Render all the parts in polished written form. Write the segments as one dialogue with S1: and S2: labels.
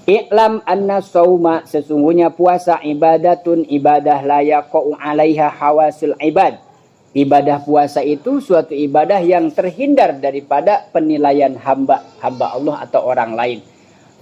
S1: I'lam anna sauma, sesungguhnya puasa ibadatun ibadah la yaqa'u 'alaiha hawasul ibad. Ibadah puasa itu suatu ibadah yang terhindar daripada penilaian hamba Allah atau orang lain.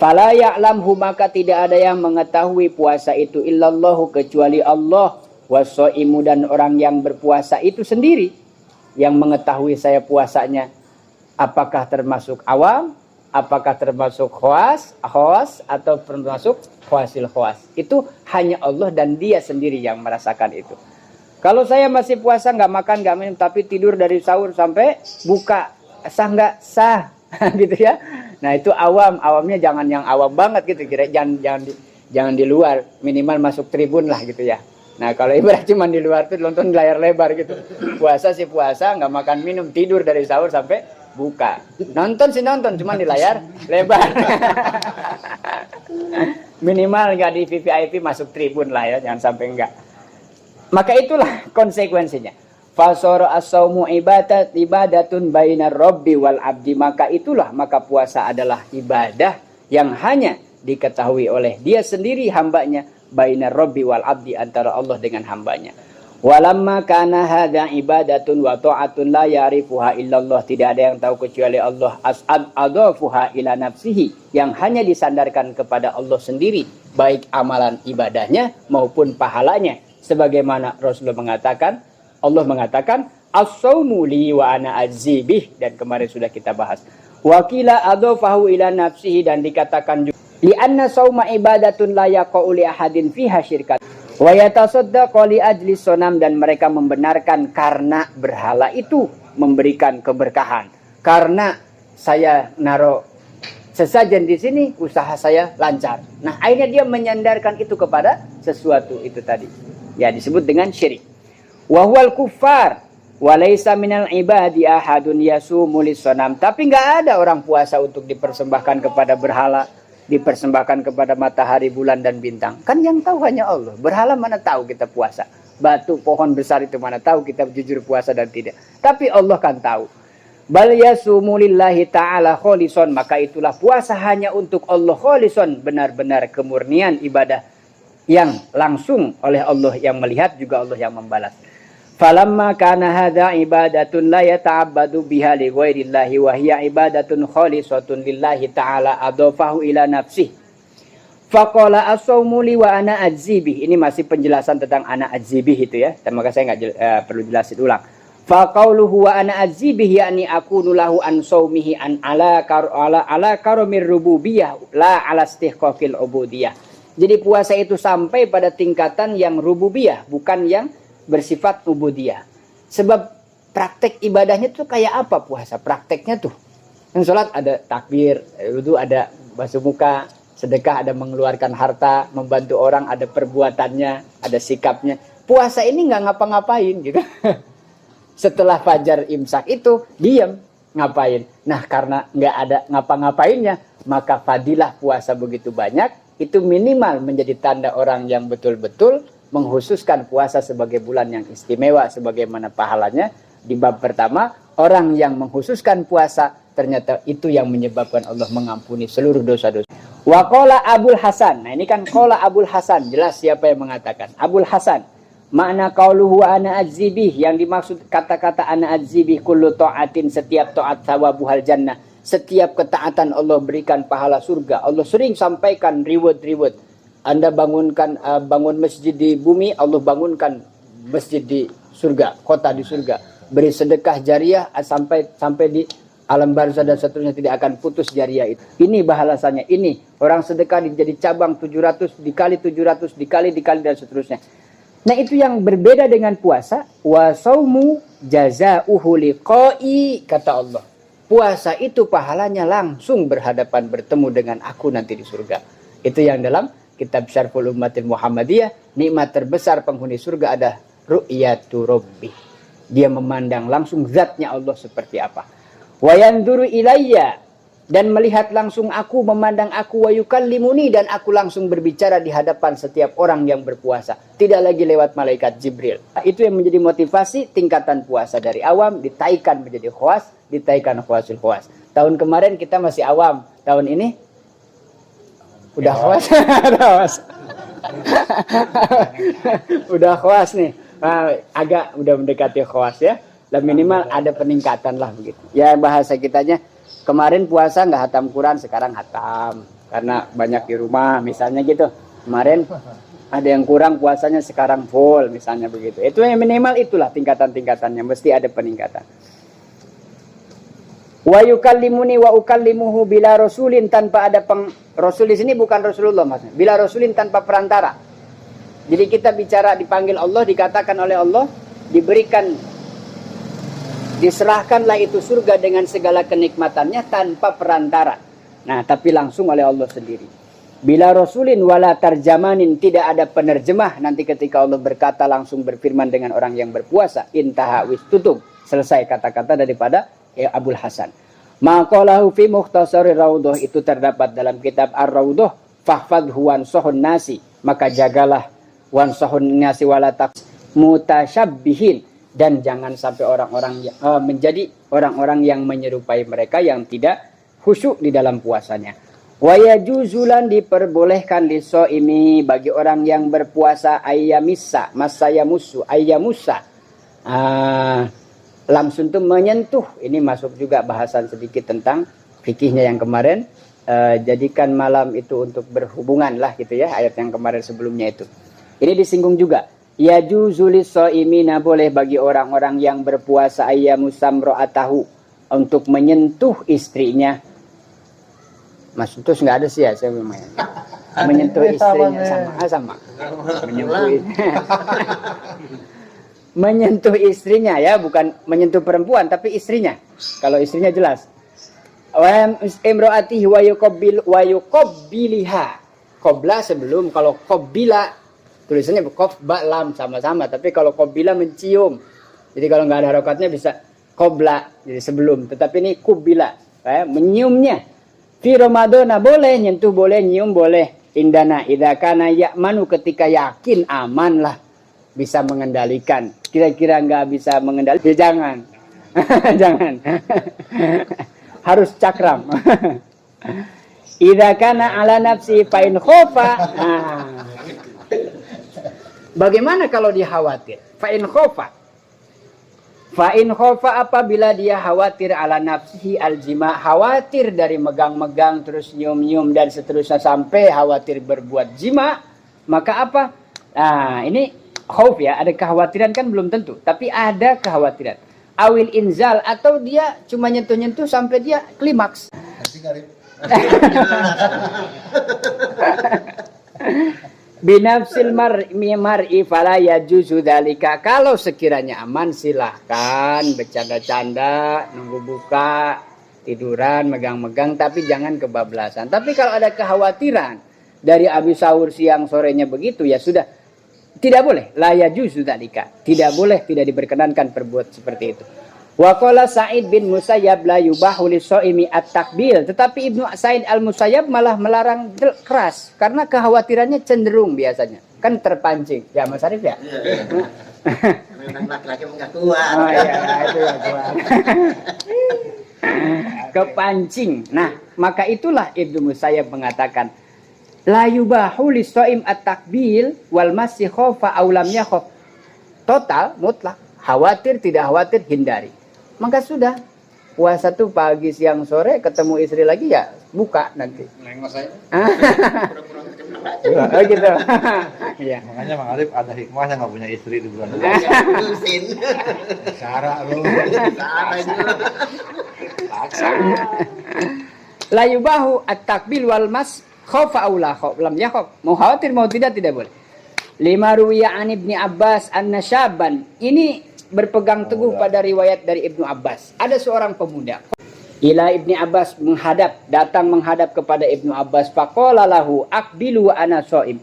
S1: Fala ya'lamhu, maka tidak ada yang mengetahui puasa itu illallahu, kecuali Allah, wasoimu, dan orang yang berpuasa itu sendiri yang mengetahui saya puasanya apakah termasuk awam, apakah termasuk khawas atau termasuk khawasil khawas. Itu hanya Allah dan dia sendiri yang merasakan itu. Kalau saya masih puasa, nggak makan, nggak minum, tapi tidur dari sahur sampai buka, sah nggak? Sah. Gitu ya. Nah itu awam. Awamnya jangan yang awam banget gitu. Kira jangan di luar. Minimal masuk tribun lah gitu ya. Nah kalau ibarat cuma di luar tuh nonton layar lebar gitu. Puasa sih puasa, nggak makan minum, tidur dari sahur sampai buka. Nonton sih nonton, cuma di layar lebar. Minimal nggak di VVIP, masuk tribun lah ya. Jangan sampai enggak. Maka itulah konsekuensinya. Fasara as-saumu ibadatun bainar rabbi wal abdi. Maka puasa adalah ibadah yang hanya diketahui oleh dia sendiri hambanya, bainar rabbi wal abdi, antara Allah dengan hambanya. Walamma kana hadza ibadatun wa ta'atun la ya'rifuha illallah, tidak ada yang tahu kecuali Allah, adafuha ila nafsihi, yang hanya disandarkan kepada Allah sendiri, baik amalan ibadahnya maupun pahalanya. Sebagaimana Rasulullah mengatakan, Allah mengatakan, as-saumu li wa ana azibih, dan kemarin sudah kita bahas. Wakila adafahu ila nafsihi, dan dikatakan juga, li anna sauma ibadatun la yaqa'u li ahadin fiha syirkat. Wa yatasaddaqu li ajli sonam, dan mereka membenarkan karena berhala itu memberikan keberkahan. Karena saya naruh sesajen di sini, usaha saya lancar. Nah, akhirnya dia menyandarkan itu kepada sesuatu itu tadi. Ya, disebut dengan syirik. Wa huwal kuffar wa laisa minal ibadi ahadun yasumu lis-sonam. Tapi enggak ada orang puasa untuk dipersembahkan kepada berhala, dipersembahkan kepada matahari, bulan, dan bintang. Kan yang tahu hanya Allah. Berhala mana tahu kita puasa? Batu, pohon besar itu mana tahu kita jujur puasa dan tidak? Tapi Allah kan tahu. Bal yasumu lillahi ta'ala kholison. Maka itulah puasa hanya untuk Allah kholison. Benar-benar kemurnian ibadah yang langsung oleh Allah yang melihat, juga Allah yang membalas. Falamma kana hadza ibadatun la yata'abbadu biha li ghairillahi wa hiya ibadatun khalisatun lillahi ta'ala adafahu ila nafsihi. Faqala as-saumu li wa ana ajzibih. Ini masih penjelasan tentang ana ajzibih itu ya. Dan maka saya enggak perlu jelasin ulang. Faqauluhu wa ana ajzibih, yakni akunu lahu an saumihi an ala karomir rububiyah la ala istihqaqil ubudiyah. Jadi puasa itu sampai pada tingkatan yang rububiyah, bukan yang bersifat ubudiyah. Sebab praktek ibadahnya tuh kayak apa puasa? Prakteknya tuh, yang sholat ada takbir, wudu ada basuh muka, sedekah ada mengeluarkan harta, membantu orang ada perbuatannya, ada sikapnya. Puasa ini nggak ngapa-ngapain gitu. Setelah fajar imsak itu diam, ngapain? Nah karena nggak ada ngapa-ngapainnya, maka fadilah puasa begitu banyak. Itu minimal menjadi tanda orang yang betul-betul menghususkan puasa sebagai bulan yang istimewa, sebagaimana pahalanya di bab pertama. Orang yang menghususkan puasa, ternyata itu yang menyebabkan Allah mengampuni seluruh dosa-dosa. Wa qala Abul Hasan. Nah ini kan qala Abul Hasan, jelas siapa yang mengatakan. Abul Hasan. Makna qauluhu ana ajzibih, yang dimaksud kata-kata ana ajzibih kullu ta'atin, setiap taat thawabuhal jannah. Setiap ketaatan Allah berikan pahala surga. Allah sering sampaikan reward. Anda bangun masjid di bumi, Allah bangunkan masjid di surga, kota di surga. Beri sedekah jariah sampai di alam barzah dan seterusnya, tidak akan putus jariah itu. Ini bahasanya. Ini orang sedekah jadi cabang 700 dikali 700 dikali dan seterusnya. Nah itu yang berbeda dengan puasa. Wa saumu jazauhu liqa'i, kata Allah. Puasa itu pahalanya langsung berhadapan, bertemu dengan aku nanti di surga. Itu yang dalam kitab Syarhul Ummatil Muhammadiyah. Nikmat terbesar penghuni surga ada ru'yatu rabbi. Dia memandang langsung zatnya Allah seperti apa. Wa yanduru ilayya, dan melihat langsung aku, memandang aku, wa yukallimuni, dan aku langsung berbicara di hadapan setiap orang yang berpuasa. Tidak lagi lewat malaikat Jibril. Itu yang menjadi motivasi tingkatan puasa dari awam ditaikan menjadi khawas, ditaikan khawasul khawas. Tahun kemarin kita masih awam, tahun ini Udah khawas. Udah khawas nih. Agak udah mendekati khawas ya. Dan minimal ada peningkatan lah begitu. Ya bahasa kitanya kemarin puasa nggak hatam Quran, sekarang hatam. Karena banyak di rumah misalnya gitu. Kemarin ada yang kurang puasanya, sekarang full misalnya begitu. Itu yang minimal itulah tingkatan-tingkatannya, mesti ada peningkatan. Wa yukallimuni wa ukallimuhu bila rasulin, tanpa ada rasul di sini bukan Rasulullah maksudnya. Bila rasulin tanpa perantara. Jadi kita bicara dipanggil Allah, dikatakan oleh Allah, diserahkanlah itu surga dengan segala kenikmatannya tanpa perantara. Nah, tapi langsung oleh Allah sendiri. Bila rasulin wala tarjamanin, tidak ada penerjemah. Nanti ketika Allah berkata langsung berfirman dengan orang yang berpuasa, intaha wis tutup, selesai kata-kata daripada Abul Hasan. Maqalahu fi mukhtasari raudhah, itu terdapat dalam kitab Ar-Raudhah. Fahfadhu wansahun nasi, maka jagalah wansahun nasi wala mutasyabbihin, dan jangan sampai orang-orang menjadi orang-orang yang menyerupai mereka yang tidak khusyuk di dalam puasanya. Wa yajuzulan, diperbolehkan lisoimi, bagi orang yang berpuasa, ayyamissa, masayamusu, ayyamusa. Langsung tuh menyentuh. Ini masuk juga bahasan sedikit tentang fikihnya yang kemarin. Jadikan malam itu untuk berhubungan lah gitu ya, ayat yang kemarin sebelumnya itu. Ini disinggung juga. Yajuzul lisoimina, boleh bagi orang-orang yang berpuasa, ayyamusamro'atahu, untuk menyentuh istrinya. Mas terus nggak ada sih ya, saya lumayan. Menyentuh istrinya sama. Menyentuh istrinya ya, bukan menyentuh perempuan tapi istrinya. Kalau istrinya jelas. Wa imro'atihi wa yuqabbiliha. Qabla sebelum, kalau qabbila tulisannya qafba lam sama-sama, tapi kalau qabbila mencium. Jadi kalau nggak ada harokatnya bisa qabla, jadi sebelum. Tetapi ini kubila, menyiumnya. Fi Ramadana boleh, nyentuh boleh, nyium boleh. Indana idza kana ya'manu, ketika yakin aman lah, bisa mengendalikan. Kira-kira nggak bisa mengendalikan, ya jangan. Jangan. Harus cakram. Idza kana ala nafsi fa in khofa. Bagaimana kalau dia khawatir? Fa in khofa. Fa in khofa, apabila dia khawatir ala nafsihi aljima, khawatir dari megang-megang terus nyium-nyium dan seterusnya sampai khawatir berbuat jima, maka apa? Nah, ini khauf ya, ada kekhawatiran kan belum tentu, tapi ada kekhawatiran. Awil inzal, atau dia cuma nyentuh-nyentuh sampai dia klimaks. Binafsil mar'i fala yajuzu dzalika. Kalau sekiranya aman silahkan bercanda-canda, nunggu buka, tiduran, megang-megang, tapi jangan kebablasan. Tapi kalau ada kekhawatiran dari habis sahur siang sorenya begitu, ya sudah, tidak boleh. La yajuzu dzalika. Tidak boleh, tidak diperkenankan perbuat seperti itu. Wa qala Sa'id bin Musayyab la yubahu lis-shaimi at-takbil. Tetapi Ibnu Sa'id al-Musayyab malah melarang keras karena kekhawatirannya cenderung biasanya kan terpancing. Ya Mas Arif ya?
S2: Memang laki-laki enggak kuat.
S1: Oh iya, itu ya kuat. Kepancing. Nah, maka itulah Ibnu Musayyab mengatakan la yubahu lis-shaim at-takbil wal masih khaufa aw lam yakhaf. Total mutlak. Khawatir tidak khawatir hindari. Maka sudah, puasa tuh pagi siang sore, ketemu istri lagi ya buka nanti.
S2: Nengok saya.
S1: Oh gitu. Iya.
S3: Makanya Mang Arif ada hikmahnya nggak punya istri di bulan
S2: bulan.
S3: Sarah lu.
S1: La yubahu at-takbil wal mas khaufa aw la khauf lam yakhaf. Mau khawatir mau tidak boleh. Lima ruwiya an Ibni Abbas anna syaban. Ini berpegang teguh pada riwayat dari Ibnu Abbas. Ada seorang pemuda. Ila Ibni Abbas datang menghadap kepada Ibnu Abbas. Faqala lahu aqbilu wa ana shaim.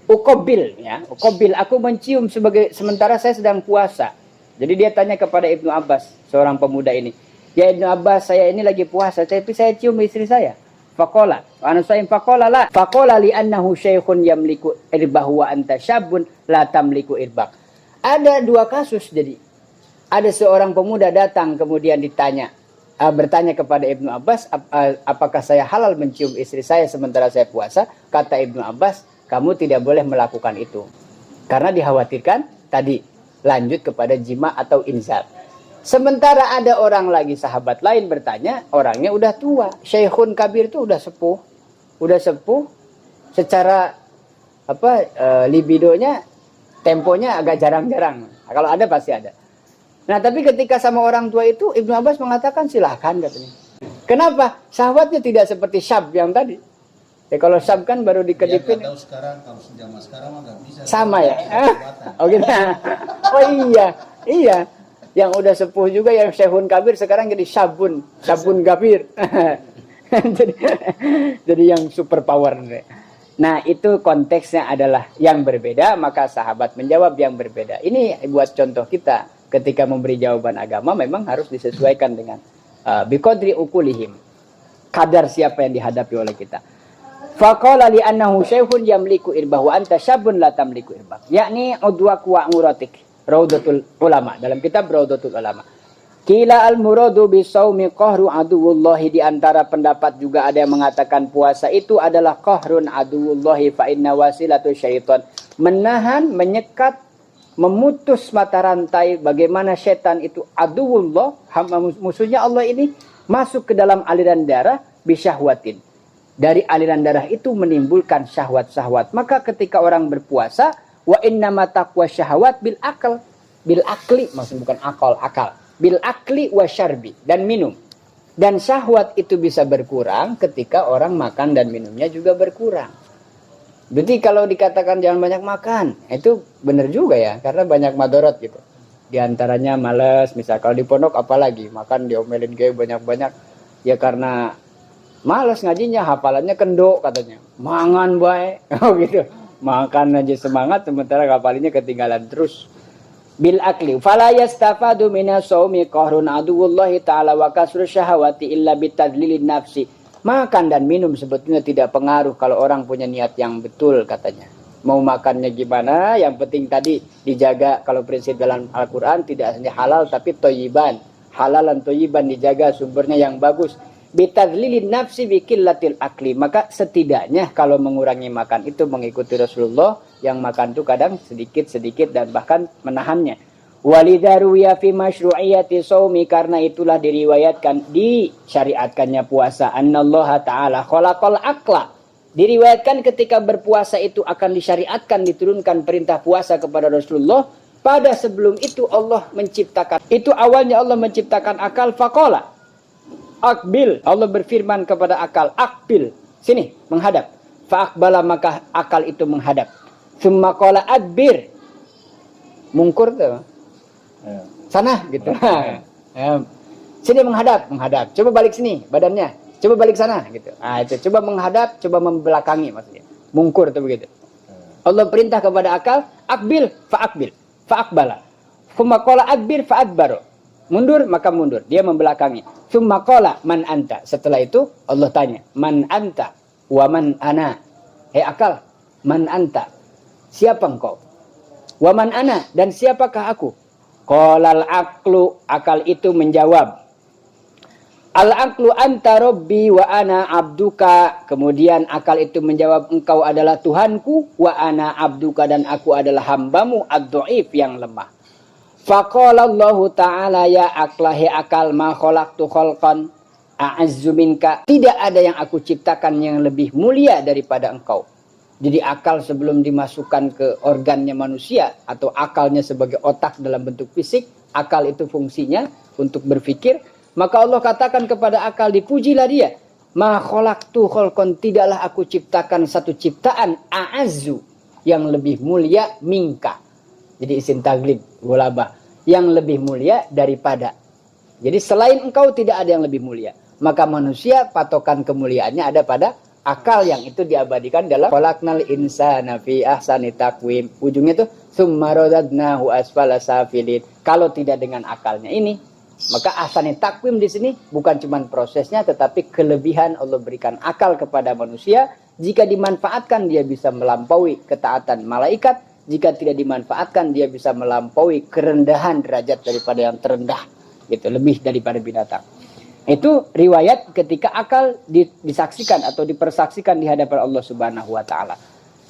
S1: Uqabbil ya, uqabbil, aku mencium sementara saya sedang puasa. Jadi dia tanya kepada Ibnu Abbas, seorang pemuda ini. Ya Ibnu Abbas, saya ini lagi puasa, tapi saya cium istri saya. Faqala wa ana shaim, faqala la. Faqala li annahu syaikhun yamliku irbahu wa anta syabun la tamliku irbak. Ada dua kasus jadi. Ada seorang pemuda datang kemudian ditanya. bertanya kepada Ibnu Abbas, apakah saya halal mencium istri saya sementara saya puasa? Kata Ibnu Abbas, kamu tidak boleh melakukan itu. Karena dikhawatirkan tadi lanjut kepada jima atau inzal. Sementara ada orang lagi sahabat lain bertanya, orangnya udah tua, syekhun kabir itu udah sepuh, secara libidonya, temponya agak jarang-jarang. Kalau ada pasti ada. Nah, tapi ketika sama orang tua itu, Ibnu Abbas mengatakan silahkan katanya. Kenapa? Syahwatnya tidak seperti syab yang tadi. Ya, kalau syab kan baru dikedipin.
S4: Tahu sekarang, kalau zaman sekarang mah nggak bisa.
S1: Sama ya? Oh gitu. Oh iya. Yang udah sepuh juga, yang syekhun kabir sekarang jadi sabun kabir. jadi yang super power. Nah, itu konteksnya adalah yang berbeda, maka sahabat menjawab yang berbeda. Ini buat contoh kita. Ketika memberi jawaban agama memang harus disesuaikan dengan biqadri ukulihim, kadar siapa yang dihadapi oleh kita. Faqala li annahu syekhun yamliku irbah wa anta syabun la tamliku irbah, yakni udwak wa nguratik, Raudatul Ulama, dalam kitab Raudatul Ulama. Kila al muradu bisaumi qahru aduwullahi, di antara pendapat juga ada yang mengatakan puasa itu adalah qahrun aduwullahi fa inna wasilatu syaitan, menahan, menyekat, memutus mata rantai bagaimana setan itu aduwullah, musuhnya Allah ini masuk ke dalam aliran darah bisyahwatin. Dari aliran darah itu menimbulkan syahwat-syahwat. Maka ketika orang berpuasa, wa innama taqwa syahwat bil akli, maksudnya bukan akal, bil akli wa syarbi, dan minum. Dan syahwat itu bisa berkurang ketika orang makan dan minumnya juga berkurang. Berarti kalau dikatakan jangan banyak makan, itu benar juga ya, karena banyak madorot gitu. Di antaranya malas, misal kalau di pondok apalagi, makan diomelin kayak banyak-banyak. Ya karena malas ngajinya, hafalannya kendok katanya. Mangan bae, oh gitu. Makan aja semangat, sementara hafalannya ketinggalan terus. Bil akli, fala yastafadu minas shaumi qahrun aduwullahi ta'ala wa kasru syahawati illa bitadlilin nafsi. Makan dan minum sebetulnya tidak pengaruh kalau orang punya niat yang betul katanya. Mau makannya gimana, yang penting tadi dijaga. Kalau prinsip dalam Al-Quran tidak hanya halal tapi toyiban. Halal dan toyiban dijaga, sumbernya yang bagus. Bitadlilin nafsi bikillatil akli. Maka setidaknya kalau mengurangi makan itu mengikuti Rasulullah, yang makan itu kadang sedikit-sedikit dan bahkan menahannya. Walidaruya fi masyru'iyati shaumi, karena itulah diriwayatkan disyariatkannya puasa. Annallaha ta'ala khalaqal aqla, diriwayatkan ketika berpuasa itu akan disyariatkan, diturunkan perintah puasa kepada Rasulullah. Pada sebelum itu Allah menciptakan, itu awalnya Allah menciptakan akal. Faqala akbil, Allah berfirman kepada akal, akbil, sini menghadap. Fa'akbala, maka akal itu menghadap. Tsumma qala adbir, mungkur tuh, sana gitu. Sini menghadap. Coba balik sini badannya. Coba balik sana gitu. Itu coba menghadap, coba membelakangi maksudnya. Mungkur itu begitu. Allah perintah kepada akal, akbil fa'akbala. Tsumma qala adbir fa'adbaro. Mundur maka mundur, dia membelakangi. Tsumma qala man anta. Setelah itu Allah tanya, man anta wa man ana. Akal, man anta, siapa engkau? Wa man ana, dan siapakah aku? Qalal aqlu, akal itu menjawab, al aqlu anta rabbi wa ana abduka. Kemudian akal itu menjawab, engkau adalah Tuhanku, wa ana abduka, dan aku adalah hambamu ad-dhaif yang lemah. Faqala Allah Ta'ala ya aqlahi akal, ma khalaqtu khalqan a'azzu minka, tidak ada yang aku ciptakan yang lebih mulia daripada engkau. Jadi akal sebelum dimasukkan ke organnya manusia, atau akalnya sebagai otak dalam bentuk fisik, akal itu fungsinya untuk berpikir. Maka Allah katakan kepada akal, dipujilah dia. Ma khalaqtu khalqan, tidaklah aku ciptakan satu ciptaan a'azzu, yang lebih mulia minka. Jadi isim taglib, gulabah, yang lebih mulia daripada. Jadi selain engkau tidak ada yang lebih mulia. Maka manusia patokan kemuliaannya ada pada akal, yang itu diabadikan dalam khalaqnal insana fi ahsani taqwim. Ujungnya tuh tsumma radadnahu asfala safilin. Kalau tidak dengan akalnya ini, maka ahsani taqwim di sini bukan cuma prosesnya, tetapi kelebihan Allah berikan akal kepada manusia. Jika dimanfaatkan dia bisa melampaui ketaatan malaikat. Jika tidak dimanfaatkan dia bisa melampaui kerendahan derajat daripada yang terendah. Gitu, lebih daripada binatang. Itu riwayat ketika akal disaksikan atau dipersaksikan di hadapan Allah Subhanahu wa taala.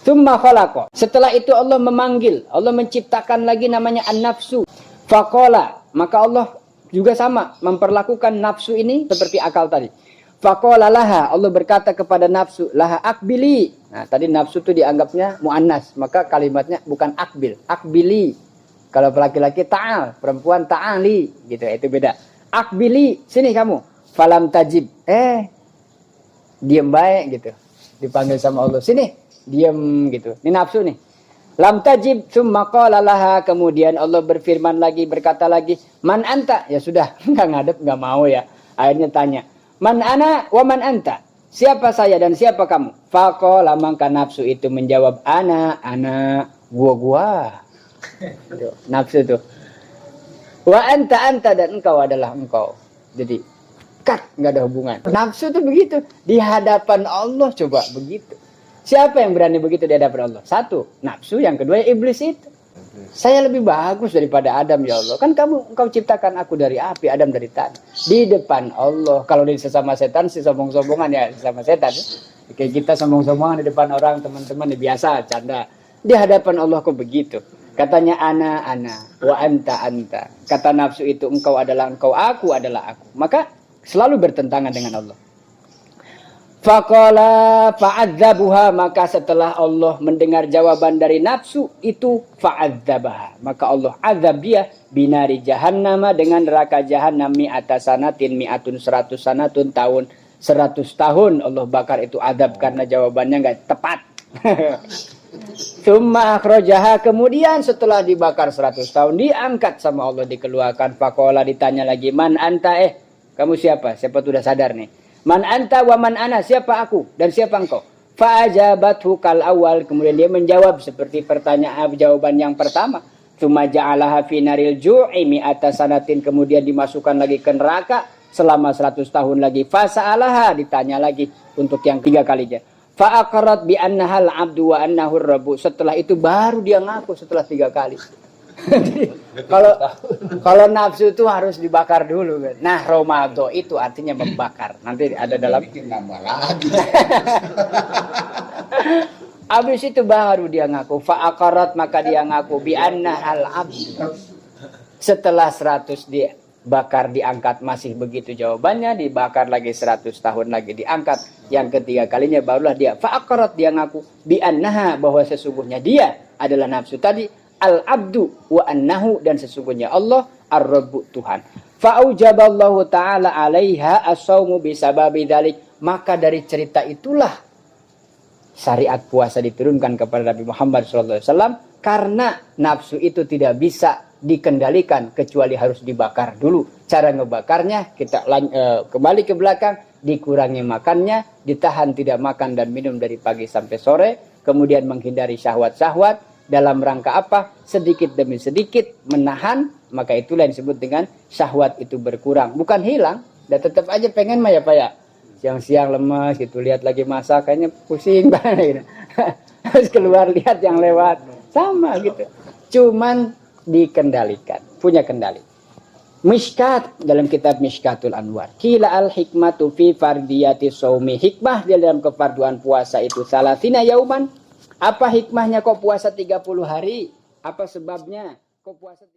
S1: Tsumma khalaqa. Setelah itu Allah memanggil, Allah menciptakan lagi namanya an-nafsu. Faqala, maka Allah juga sama memperlakukan nafsu ini seperti akal tadi. Faqala laha, Allah berkata kepada nafsu, laha akbili. Nah, tadi nafsu itu dianggapnya muannas, maka kalimatnya bukan akbil, akbili. Kalau laki-laki ta'al, perempuan ta'ali, gitu, itu beda. Akbili, sini kamu. Falam tajib, diem baik gitu. Dipanggil sama Allah, sini, diem gitu. Ini nafsu nih. Lam tajib, summa qala laha, kemudian Allah berfirman lagi, berkata lagi, man anta? Ya sudah, nggak ngadep, nggak mau ya. Akhirnya tanya, man ana wa man anta? Siapa saya dan siapa kamu? Faqala, maka nafsu itu menjawab, ana, gua. Nafsu itu. Wa anta dan engkau adalah engkau. Jadi nggak ada hubungan. Nafsu itu begitu di hadapan Allah, coba begitu. Siapa yang berani begitu di hadapan Allah? Satu, nafsu. Yang kedua, iblis itu. Saya lebih bagus daripada Adam, ya Allah. Kan engkau ciptakan aku dari api, Adam dari tanah. Di depan Allah. Kalau di sesama setan sih sombong-sombongan ya, sesama setan. Kayak kita sombong-sombongan di depan orang, teman-teman biasa, canda. Di hadapan Allah kok begitu. Katanya ana, wa anta. Kata nafsu itu, engkau adalah engkau, aku adalah aku. Maka selalu bertentangan dengan Allah. Faqala fa'adzabuha, maka setelah Allah mendengar jawaban dari nafsu itu, fa'adzabaha, maka Allah azab dia binari jahannama, dengan neraka jahannam, mi'ata sanatin, mi'atun 100 sanatun, tahun 100 tahun Allah bakar itu azab karena jawabannya enggak tepat. Tsumma akhrajaha, kemudian setelah dibakar 100 tahun diangkat sama Allah, dikeluarkan. Faqala, ditanya lagi, man anta, kamu siapa? Siapa sudah sadar nih? Man anta wa man ana, siapa aku dan siapa engkau? Fa'ajabathu kal awal, kemudian dia menjawab seperti pertanyaan jawaban yang pertama. Tsumma ja'alaha fi naril ju'i mi'ata sanatin, kemudian dimasukkan lagi ke neraka selama 100 tahun lagi. Fasa'alaha, ditanya lagi untuk yang 3 kalinya. Fa'aqarat bi annahal abdu wa annahu rabbu, setelah itu baru dia ngaku setelah 3 kali. Kalau nafsu itu harus dibakar dulu kan. Nah, Romado itu artinya membakar. Nanti ada dalam
S2: Bikin nambah lagi.
S1: Habis itu baru dia ngaku. Fa'aqarat, maka dia ngaku bi annahal abdu. Setelah 100 dia bakar, diangkat, masih begitu jawabannya, dibakar lagi 100 tahun lagi diangkat. Yang ketiga kalinya barulah dia fa'aqarat, dia ngaku bi annaha, bahwa sesungguhnya dia adalah nafsu tadi, al-abdu wa annahu, dan sesungguhnya Allah ar-rabbu, Tuhan. Fa'aujaballahu ta'ala 'alaiha as-shaumu bisababi dzalik, maka dari cerita itulah syariat puasa diturunkan kepada Nabi Muhammad SAW, karena nafsu itu tidak bisa dikendalikan kecuali harus dibakar dulu. Cara ngebakarnya kita kembali ke belakang, dikurangi makannya, ditahan tidak makan dan minum dari pagi sampai sore, kemudian menghindari syahwat-syahwat. Dalam rangka apa? Sedikit demi sedikit menahan, maka itulah yang disebut dengan syahwat itu berkurang. Bukan hilang, dan tetap aja pengen mah ya Pak ya. Siang-siang lemas gitu, lihat lagi masak kayaknya pusing banget. Harus keluar lihat yang lewat. Sama gitu. Cuman dikendalikan, punya kendali. Mishkat, dalam kitab Mishkatul Anwar. Kila al-hikmatu fi fardiyati shaumi, hikmah dalam kefarduan puasa itu salatina yauman. Apa hikmahnya kok puasa 30 hari? Apa sebabnya kok puasa